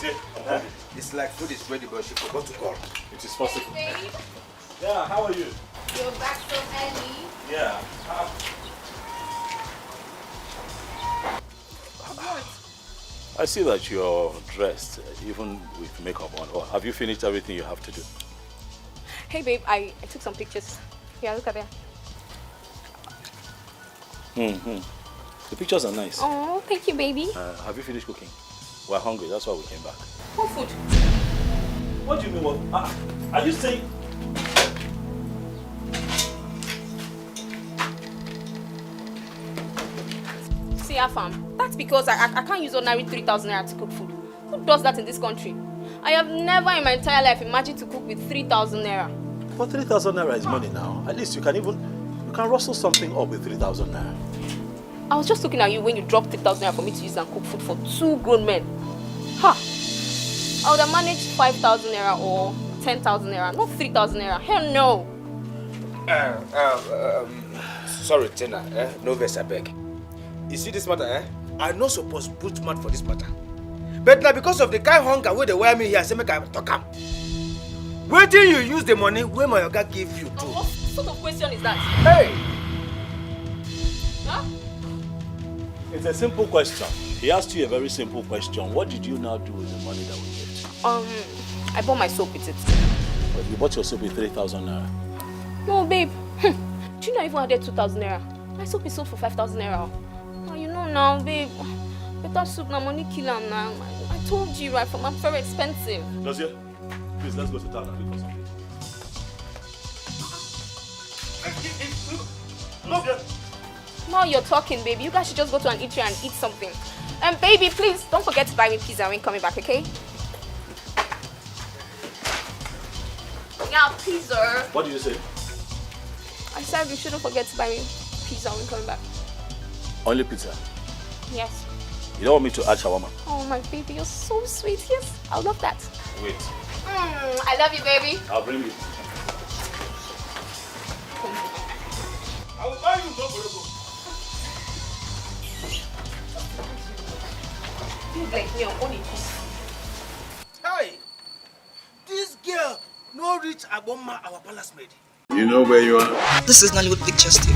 it? It's like food is ready, but she forgot to call. It is possible. Hey, babe. Yeah, how are you? You're back so early. Yeah. What? I see that you're dressed, even with makeup on. Oh, have you finished everything you have to do? Hey, babe, I took some pictures. Yeah, look at them. The pictures are nice. Oh, thank you, baby. Have you finished cooking? We're hungry, that's why we came back. What food? What do you mean? What? Are you saying? See, Afam, that's because I can't use ordinary 3,000 naira to cook food. Who does that in this country? I have never in my entire life imagined to cook with 3,000 naira. But 3,000 naira is money now. At least you can rustle something up with 3,000 naira. I was just looking at you when you dropped 3,000 naira for me to use and cook food for 2 grown men. Ha! I would have managed 5,000 naira or 10,000 naira, not 3,000 naira. Hell no! Sorry, Tina. No verse, I beg. You see this matter, I not supposed to put mouth for this matter. But now because of the kind hunger where they wear me here, I say make I talk am. Where do you use the money where my oga give you to? What sort of question is that? Hey! Huh? It's a simple question. He asked you a very simple question. What did you now do with the money that we gave you? I bought my soap with it. But you bought your soap with 3,000 naira. No, babe. Do you know I even added 2,000 naira? My soap is sold for 5,000 naira. Oh, you know now, babe. Better soup na money kill am now. I told you, right, from I'm very expensive. Dosia, please let's go to town and look for something. Dosia! Now you're talking, baby. You guys should just go to an eatery and eat something. And baby, please don't forget to buy me pizza when coming back, okay? Yeah, pizza. What did you say? I said you shouldn't forget to buy me pizza when coming back. Only pizza. Yes. You don't want me to add shawarma? Oh, my baby, you're so sweet. Yes, I love that. Wait. I love you, baby. I'll bring it. I will buy you no go. You like me, I'm only Hey! This girl no reach Aboma, our palace maid. You know where you are? This is Nollywood Pictures TV.